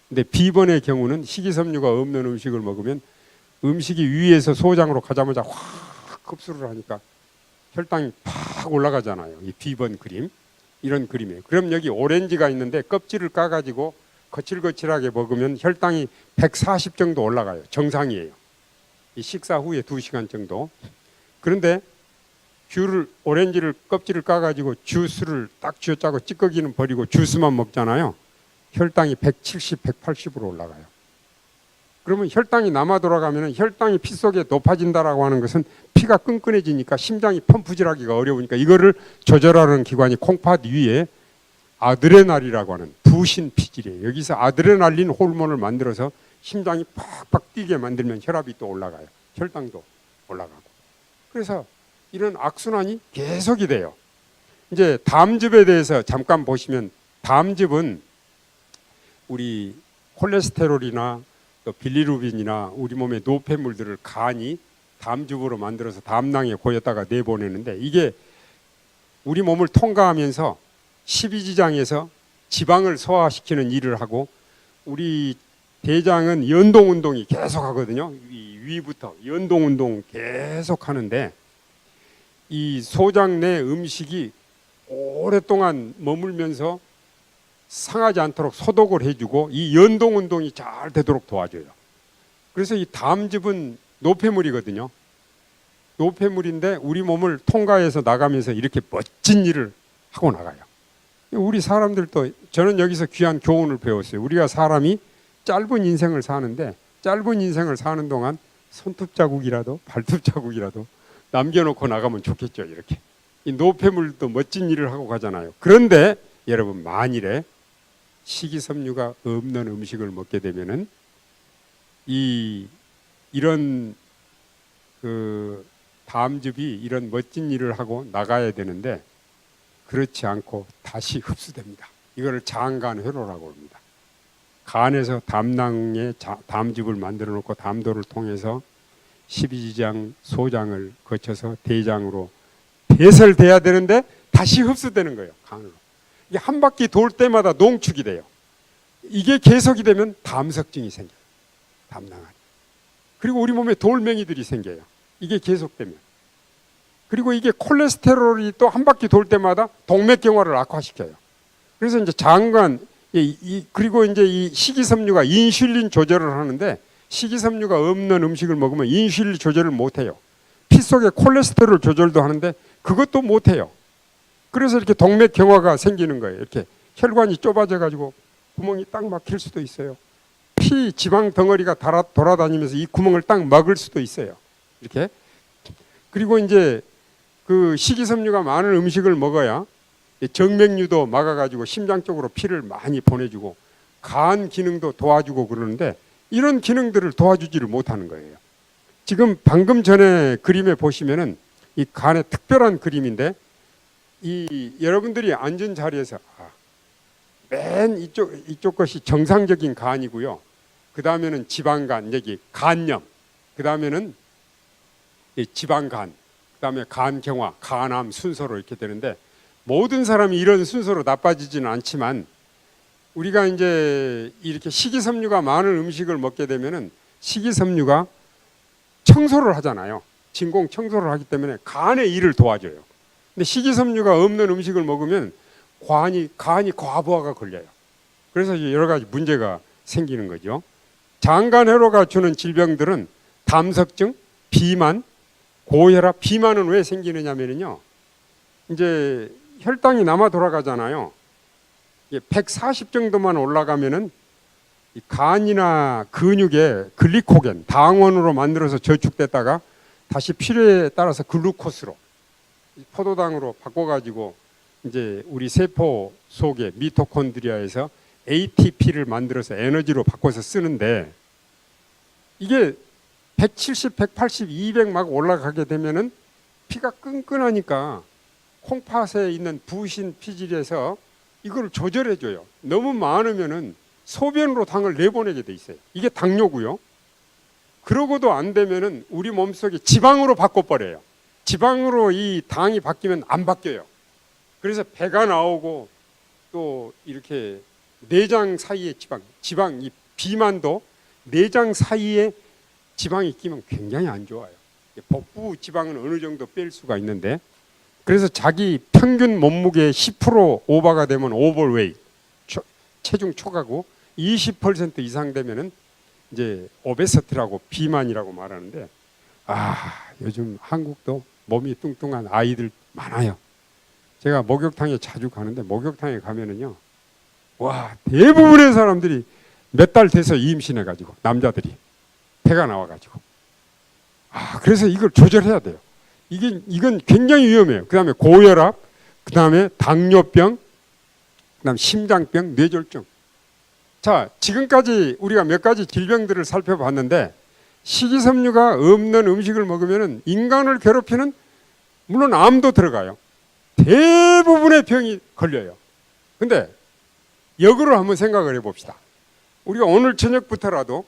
근데 B번의 경우는 식이섬유가 없는 음식을 먹으면 음식이 위에서 소장으로 가자마자 확 흡수를 하니까 혈당이 팍 올라가잖아요. 이 B번 그림. 이런 그림이에요. 그럼 여기 오렌지가 있는데 껍질을 까가지고 거칠거칠하게 먹으면 혈당이 140 정도 올라가요. 정상이에요. 이 식사 후에 2시간 정도. 그런데 오렌지를 껍질을 까가지고 주스를 딱 쥐어짜고 찌꺼기는 버리고 주스만 먹잖아요. 혈당이 170, 180으로 올라가요. 그러면 혈당이 남아 돌아가면 혈당이 피 속에 높아진다라고 하는 것은 피가 끈끈해지니까 심장이 펌프질하기가 어려우니까 이거를 조절하는 기관이 콩팥 위에 아드레날이라고 하는 부신 피질이에요. 여기서 아드레날린 호르몬을 만들어서 심장이 팍팍 뛰게 만들면 혈압이 또 올라가요. 혈당도 올라가고. 그래서 이런 악순환이 계속이 돼요. 이제 담즙에 대해서 잠깐 보시면 담즙은 우리 콜레스테롤이나 또 빌리루빈이나 우리 몸의 노폐물들을 간이 담즙으로 만들어서 담낭에 고였다가 내보내는데 이게 우리 몸을 통과하면서 십이지장에서 지방을 소화시키는 일을 하고 우리 대장은 연동운동이 계속 하거든요. 위부터 연동운동 계속 하는데 이 소장 내 음식이 오랫동안 머물면서 상하지 않도록 소독을 해주고 이 연동운동이 잘 되도록 도와줘요. 그래서 이 담즙은 노폐물이거든요. 노폐물인데 우리 몸을 통과해서 나가면서 이렇게 멋진 일을 하고 나가요. 우리 사람들도 저는 여기서 귀한 교훈을 배웠어요. 우리가 사람이 짧은 인생을 사는데 짧은 인생을 사는 동안 손톱 자국이라도 발톱 자국이라도 남겨놓고 나가면 좋겠죠. 이렇게 이 노폐물도 멋진 일을 하고 가잖아요. 그런데 여러분 만일에 식이섬유가 없는 음식을 먹게 되면은 이런 그 담즙이 이런 멋진 일을 하고 나가야 되는데 그렇지 않고 다시 흡수됩니다. 이거를 장간회로라고 합니다. 간에서 담낭에 담즙을 만들어 놓고 담도를 통해서 십이지장 소장을 거쳐서 대장으로 배설돼야 되는데 다시 흡수되는 거예요. 간으로. 이게 한 바퀴 돌 때마다 농축이 돼요. 이게 계속이 되면 담석증이 생겨요. 담낭 안에. 그리고 우리 몸에 돌멩이들이 생겨요. 이게 계속되면. 그리고 이게 콜레스테롤이 또 한 바퀴 돌 때마다 동맥경화를 악화시켜요. 그래서 이제 장관 그리고 이제 이 식이섬유가 인슐린 조절을 하는데 식이섬유가 없는 음식을 먹으면 인슐린 조절을 못해요. 피 속에 콜레스테롤 조절도 하는데 그것도 못해요. 그래서 이렇게 동맥경화가 생기는 거예요. 이렇게 혈관이 좁아져 가지고 구멍이 딱 막힐 수도 있어요. 피 지방 덩어리가 돌아다니면서 이 구멍을 딱 막을 수도 있어요. 이렇게. 그리고 이제 그 식이섬유가 많은 음식을 먹어야 정맥류도 막아가지고 심장 쪽으로 피를 많이 보내주고 간 기능도 도와주고 그러는데 이런 기능들을 도와주지를 못하는 거예요. 지금 방금 전에 그림에 보시면은 이 간의 특별한 그림인데 이 여러분들이 앉은 자리에서 맨 이쪽 것이 정상적인 간이고요. 그 다음에는 지방간, 여기 간염, 그 다음에는 지방간, 그 다음에 간경화, 간암 순서로 이렇게 되는데 모든 사람이 이런 순서로 나빠지지는 않지만 우리가 이제 이렇게 식이섬유가 많은 음식을 먹게 되면은 식이섬유가 청소를 하잖아요. 진공 청소를 하기 때문에 간의 일을 도와줘요. 근데 식이섬유가 없는 음식을 먹으면 간이 과부하가 걸려요. 그래서 여러 가지 문제가 생기는 거죠. 장간회로가 주는 질병들은 담석증, 비만, 고혈압. 비만은 왜 생기느냐면요. 이제 혈당이 남아 돌아가잖아요. 140 정도만 올라가면은 이 간이나 근육에 글리코겐, 당원으로 만들어서 저축됐다가 다시 필요에 따라서 글루코스로 포도당으로 바꿔가지고 이제 우리 세포 속에 미토콘드리아에서 ATP를 만들어서 에너지로 바꿔서 쓰는데 이게 170, 180, 200 막 올라가게 되면은 피가 끈끈하니까 콩팥에 있는 부신 피질에서 이걸 조절해줘요. 너무 많으면은 소변으로 당을 내보내게 돼 있어요. 이게 당뇨고요. 그러고도 안 되면은 우리 몸속에 지방으로 바꿔버려요. 지방으로 이 당이 바뀌면 안 바뀌어요. 그래서 배가 나오고 또 이렇게 내장 사이에 지방 이 비만도 내장 사이에 지방이 끼면 굉장히 안 좋아요. 복부 지방은 어느 정도 뺄 수가 있는데 그래서 자기 평균 몸무게 10% 오버가 되면 오버웨이트 체중 초과고 20% 이상 되면은 이제 오베시티라고 비만이라고 말하는데 요즘 한국도 몸이 뚱뚱한 아이들 많아요. 제가 목욕탕에 자주 가는데 목욕탕에 가면은요, 와 대부분의 사람들이 몇 달 돼서 임신해가지고 남자들이 배가 나와가지고 그래서 이걸 조절해야 돼요. 이건 굉장히 위험해요. 그 다음에 고혈압, 그 다음에 당뇨병, 그 다음에 심장병, 뇌졸중. 자, 지금까지 우리가 몇 가지 질병들을 살펴봤는데 식이섬유가 없는 음식을 먹으면 인간을 괴롭히는 물론 암도 들어가요. 대부분의 병이 걸려요. 근데 역으로 한번 생각을 해봅시다. 우리가 오늘 저녁부터라도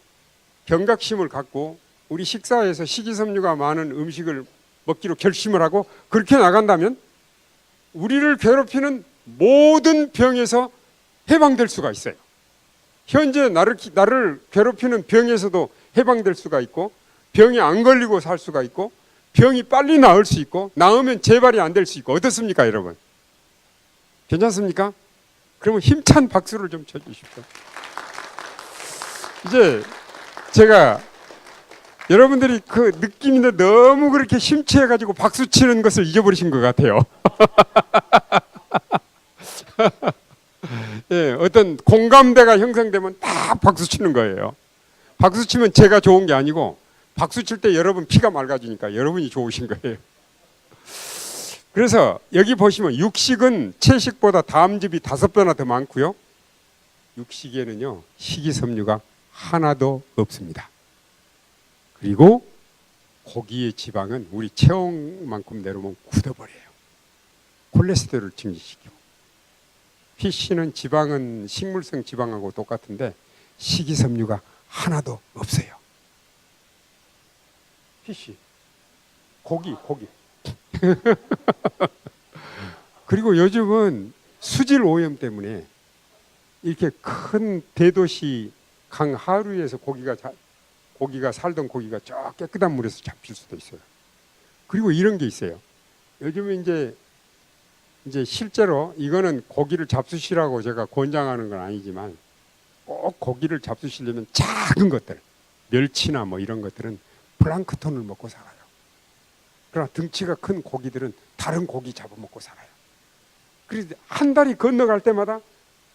경각심을 갖고 우리 식사에서 식이섬유가 많은 음식을 먹기로 결심을 하고 그렇게 나간다면 우리를 괴롭히는 모든 병에서 해방될 수가 있어요. 현재 나를 괴롭히는 병에서도 해방될 수가 있고 병이 안 걸리고 살 수가 있고 병이 빨리 나을 수 있고 나으면 재발이 안 될 수 있고 어떻습니까 여러분? 괜찮습니까? 그러면 힘찬 박수를 좀 쳐주십시오. 이제 제가 여러분들이 그 느낌인데 너무 그렇게 심취해가지고 박수 치는 것을 잊어버리신 것 같아요. 예, 어떤 공감대가 형성되면 딱 박수 치는 거예요. 박수 치면 제가 좋은 게 아니고 박수 칠 때 여러분 피가 맑아지니까 여러분이 좋으신 거예요. 그래서 여기 보시면 육식은 채식보다 담즙이 5배나 더 많고요. 육식에는요 식이섬유가 하나도 없습니다. 그리고 고기의 지방은 우리 체온만큼 내려오면 굳어버려요. 콜레스테롤을 증식시키고 피쉬는 지방은 식물성 지방하고 똑같은데 식이섬유가 하나도 없어요. 피쉬, 고기. 그리고 요즘은 수질 오염 때문에 이렇게 큰 대도시 강 하류에서 고기가 살던 고기가 저 깨끗한 물에서 잡힐 수도 있어요. 그리고 이런 게 있어요. 요즘은 이제 실제로 이거는 고기를 잡수시라고 제가 권장하는 건 아니지만 꼭 고기를 잡수시려면 작은 것들, 멸치나 뭐 이런 것들은 플랑크톤을 먹고 살아요. 그러나 등치가 큰 고기들은 다른 고기 잡아먹고 살아요. 그래서 한 달이 건너갈 때마다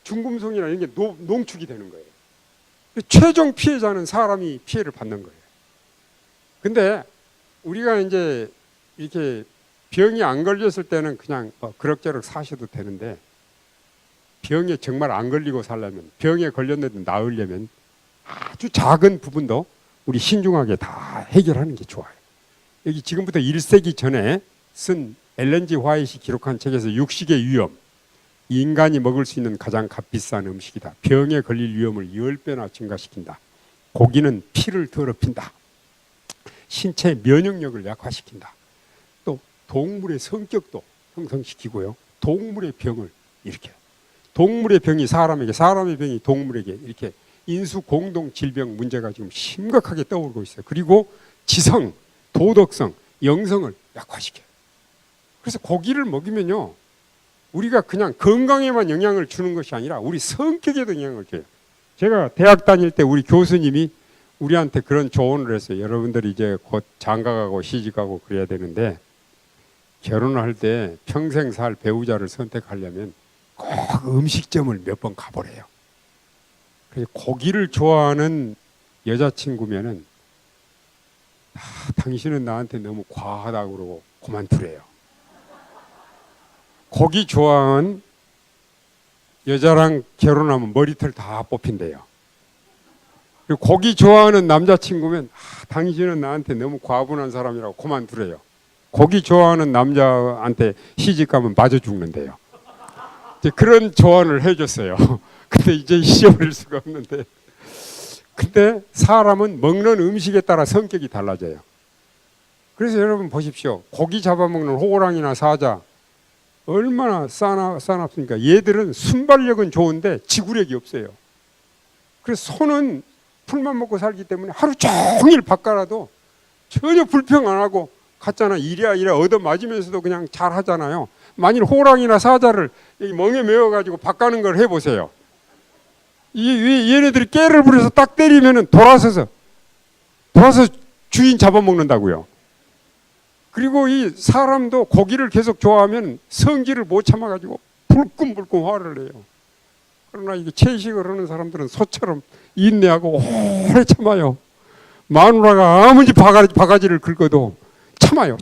중금속이나 이런 게 농축이 되는 거예요. 최종 피해자는 사람이 피해를 받는 거예요. 근데 우리가 이제 이렇게 병이 안 걸렸을 때는 그냥 그럭저럭 사셔도 되는데, 병에 정말 안 걸리고 살려면, 병에 걸렸는데 나으려면 아주 작은 부분도 우리 신중하게 다 해결하는 게 좋아요. 여기 지금부터 1세기 전에 쓴 엘렌 G 화이트이 기록한 책에서 육식의 위험, 인간이 먹을 수 있는 가장 값비싼 음식이다. 병에 걸릴 위험을 10배나 증가시킨다. 고기는 피를 더럽힌다. 신체 면역력을 약화시킨다. 또 동물의 성격도 형성시키고요. 동물의 병을 일으켜요. 동물의 병이 사람에게, 사람의 병이 동물에게, 이렇게 인수 공동 질병 문제가 지금 심각하게 떠오르고 있어요. 그리고 지성, 도덕성, 영성을 약화시켜요. 그래서 고기를 먹이면요, 우리가 그냥 건강에만 영향을 주는 것이 아니라 우리 성격에도 영향을 줘요. 제가 대학 다닐 때 우리 교수님이 우리한테 그런 조언을 했어요. 여러분들이 이제 곧 장가가고 시집가고 그래야 되는데, 결혼할 때 평생 살 배우자를 선택하려면 꼭 음식점을 몇 번 가보래요. 그래서 고기를 좋아하는 여자친구면은 당신은 나한테 너무 과하다고 그러고 그만두래요. 고기 좋아하는 여자랑 결혼하면 머리털 다 뽑힌대요. 그리고 고기 좋아하는 남자친구면 당신은 나한테 너무 과분한 사람이라고 그만두래요. 고기 좋아하는 남자한테 시집가면 맞아 죽는데요. 이제 그런 조언을 해줬어요. 근데 이제 잊어버릴 수가 없는데, 근데 사람은 먹는 음식에 따라 성격이 달라져요. 그래서 여러분 보십시오. 고기 잡아먹는 호랑이나 사자 얼마나 싸납습니까? 얘들은 순발력은 좋은데 지구력이 없어요. 그래서 소는 풀만 먹고 살기 때문에 하루 종일 바꿔라도 전혀 불평 안 하고 갔잖아. 이래야 얻어맞으면서도 그냥 잘 하잖아요. 만일 호랑이나 사자를 멍에 메어가지고 바꿔는 걸 해보세요. 얘네들이 깨를 부려서 딱 때리면은 돌아서서 주인 잡아먹는다고요. 그리고 이 사람도 고기를 계속 좋아하면 성질을 못 참아가지고 불끈불끈 화를 내요. 그러나 이게 채식을 하는 사람들은 소처럼 인내하고 오래 참아요. 마누라가 아무리 바가지를 긁어도 참아요.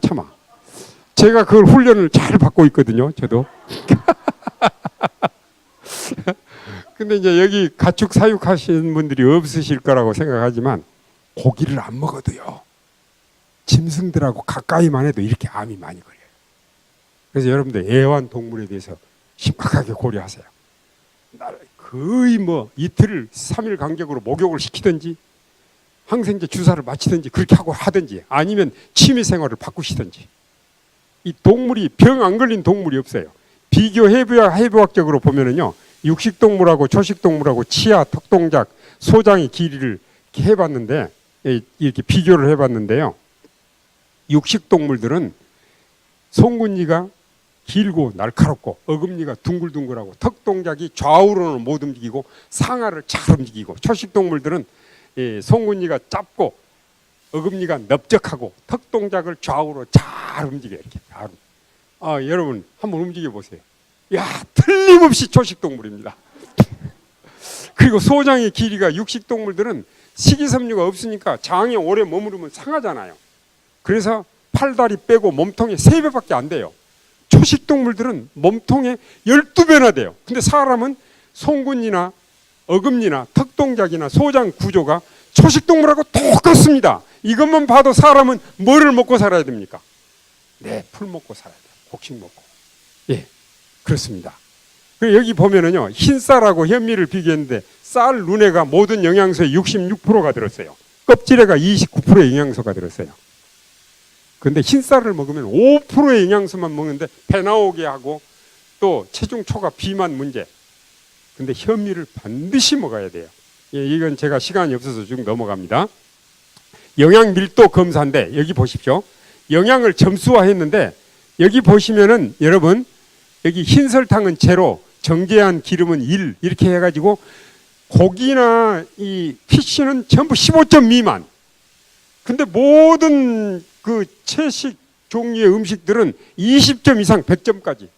제가 그걸 훈련을 잘 받고 있거든요. 저도. 근데 이제 여기 가축 사육하시는 분들이 없으실 거라고 생각하지만, 고기를 안 먹어도요, 짐승들하고 가까이만 해도 이렇게 암이 많이 걸려요. 그래서 여러분들 애완동물에 대해서 심각하게 고려하세요. 거의 이틀 3일 간격으로 목욕을 시키든지 항생제 주사를 맞히든지 그렇게 하든지, 아니면 취미생활을 바꾸시든지. 이 동물이 병 안 걸린 동물이 없어요. 비교 해부학적으로 보면은요, 육식동물하고 초식동물하고 치아, 턱동작, 소장의 길이를 해봤는데, 이렇게 비교를 해봤는데요, 육식동물들은 송곳니가 길고 날카롭고 어금니가 둥글둥글하고 턱동작이 좌우로는 못 움직이고 상하를 잘 움직이고, 초식동물들은 송곳니가 짧고 어금니가 넓적하고 턱동작을 좌우로 잘 움직여요. 이렇게 잘. 여러분 한번 움직여 보세요. 야, 틀림없이 초식동물입니다. 그리고 소장의 길이가, 육식동물들은 식이섬유가 없으니까 장에 오래 머무르면 상하잖아요. 그래서 팔다리 빼고 몸통에 3배밖에 안 돼요. 초식동물들은 몸통에 12배나 돼요. 근데 사람은 송곳니나 어금니나 턱동작이나 소장 구조가 초식동물하고 똑같습니다. 이것만 봐도 사람은 뭐를 먹고 살아야 됩니까? 네, 풀 먹고 살아야 돼요. 곡식 먹고. 예, 그렇습니다. 그리고 여기 보면은요, 흰쌀하고 현미를 비교했는데 쌀, 루네가 모든 영양소의 66%가 들었어요. 껍질에가 29%의 영양소가 들었어요. 근데 흰쌀을 먹으면 5%의 영양소만 먹는데 배 나오게 하고 또 체중 초과 비만 문제. 근데 현미를 반드시 먹어야 돼요. 예, 이건 제가 시간이 없어서 쭉 넘어갑니다. 영양 밀도 검사인데 여기 보십시오. 영양을 점수화했는데 여기 보시면은 여러분, 여기 흰 설탕은 0, 정제한 기름은 1 이렇게 해가지고 고기나 이 피쉬는 전부 15점 미만. 근데 모든 그 채식 종류의 음식들은 20점 이상 100점까지.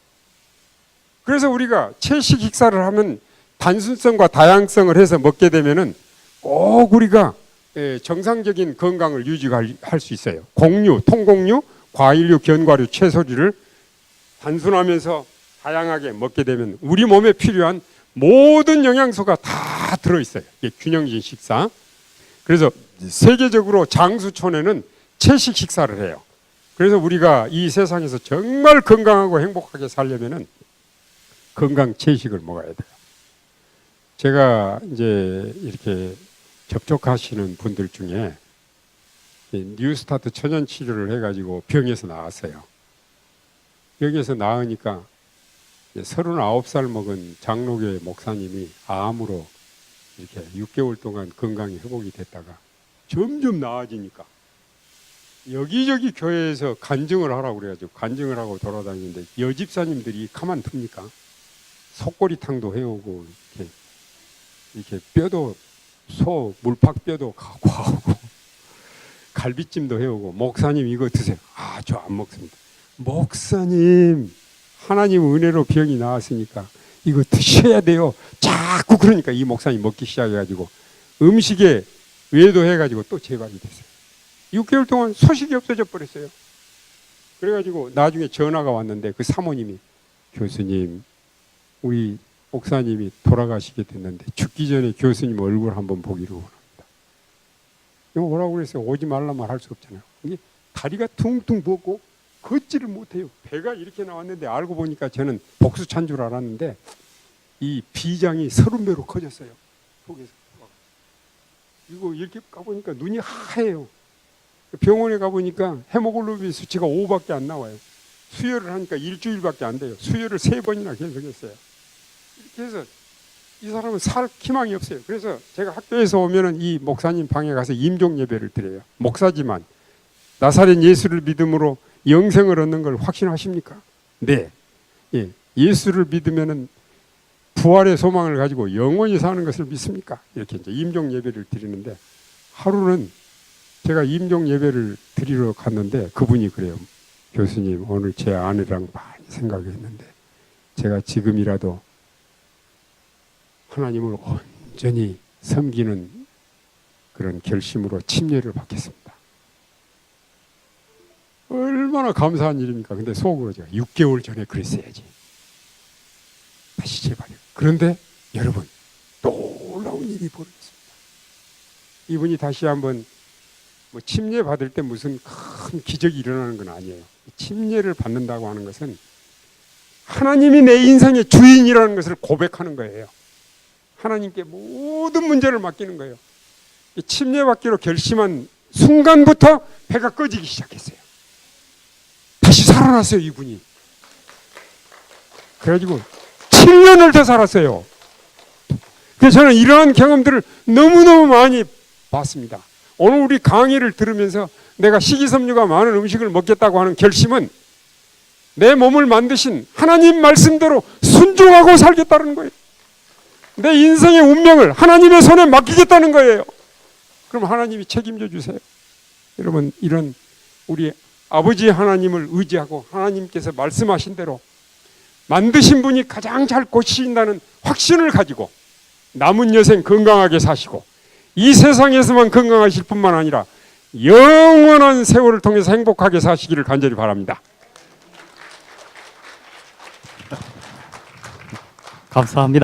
그래서 우리가 채식 식사를 하면 단순성과 다양성을 해서 먹게 되면은 꼭 우리가 정상적인 건강을 유지할 수 있어요. 곡류, 통곡류, 과일류, 견과류, 채소류를 단순하면서 다양하게 먹게 되면 우리 몸에 필요한 모든 영양소가 다 들어있어요. 이게 균형진 식사. 그래서 세계적으로 장수촌에는 채식 식사를 해요. 그래서 우리가 이 세상에서 정말 건강하고 행복하게 살려면은 건강 채식을 먹어야 돼요. 제가 이제 이렇게 접촉하시는 분들 중에 뉴스타트 천연 치료를 해가지고 병에서 나왔어요. 병에서 나으니까 39살 먹은 장로교회 목사님이 암으로 이렇게 6개월 동안 건강이 회복이 됐다가 점점 나아지니까 여기저기 교회에서 간증을 하라고 그래가지고 간증을 하고 돌아다니는데 여집사님들이 가만둡니까? 속꼬리탕도 해오고 이렇게 뼈도 소 물팍뼈도 갖고 오고 갈비찜도 해오고 목사님 이거 드세요. 아, 저 안 먹습니다. 목사님 하나님 은혜로 병이 나았으니까 이거 드셔야 돼요. 자꾸 그러니까 이 목사님 먹기 시작해가지고 음식에 외도해가지고 또 재발이 됐어요. 6개월 동안 소식이 없어져 버렸어요. 그래가지고 나중에 전화가 왔는데 그 사모님이 교수님 우리 목사님이 돌아가시게 됐는데 죽기 전에 교수님 얼굴 한번 보기로 원합니다. 이거 뭐라고 그랬어요? 오지 말라 말할 수 없잖아요. 이게 다리가 퉁퉁 붓고 걷지를 못해요. 배가 이렇게 나왔는데 알고 보니까 저는 복수 찬 줄 알았는데 이 비장이 30배로 커졌어요. 속에서. 이거 이렇게 가보니까 눈이 하얘요. 병원에 가보니까 헤모글로빈 수치가 5밖에 안 나와요. 수혈을 하니까 일주일밖에 안 돼요. 수혈을 3번이나 계속했어요. 이렇게 해서 이 사람은 살 희망이 없어요. 그래서 제가 학교에서 오면은 이 목사님 방에 가서 임종 예배를 드려요. 목사지만 나사렛 예수를 믿음으로 영생을 얻는 걸 확신하십니까? 네. 예. 예수를 믿으면은 부활의 소망을 가지고 영원히 사는 것을 믿습니까? 이렇게 이제 임종 예배를 드리는데 하루는 제가 임종 예배를 드리러 갔는데 그분이 그래요. 교수님 오늘 제 아내랑 많이 생각했는데 제가 지금이라도 하나님을 온전히 섬기는 그런 결심으로 침례를 받겠습니다. 얼마나 감사한 일입니까? 근데 속으로 제가 6개월 전에 그랬어야지. 다시 재발이요. 그런데 여러분 놀라운 일이 벌어졌습니다. 이분이 다시 한번 뭐 침례 받을 때 무슨 큰 기적이 일어나는 건 아니에요. 침례를 받는다고 하는 것은 하나님이 내 인생의 주인이라는 것을 고백하는 거예요. 하나님께 모든 문제를 맡기는 거예요. 침례 받기로 결심한 순간부터 배가 꺼지기 시작했어요. 다시 살아났어요, 이분이. 그래가지고 7년을 더 살았어요. 그래서 저는 이러한 경험들을 너무너무 많이 봤습니다. 오늘 우리 강의를 들으면서 내가 식이섬유가 많은 음식을 먹겠다고 하는 결심은 내 몸을 만드신 하나님 말씀대로 순종하고 살겠다는 거예요. 내 인생의 운명을 하나님의 손에 맡기겠다는 거예요. 그럼 하나님이 책임져 주세요. 여러분 이런 우리 아버지 하나님을 의지하고 하나님께서 말씀하신 대로 만드신 분이 가장 잘 고치신다는 확신을 가지고 남은 여생 건강하게 사시고 이 세상에서만 건강하실 뿐만 아니라 영원한 세월을 통해서 행복하게 사시기를 간절히 바랍니다. 감사합니다.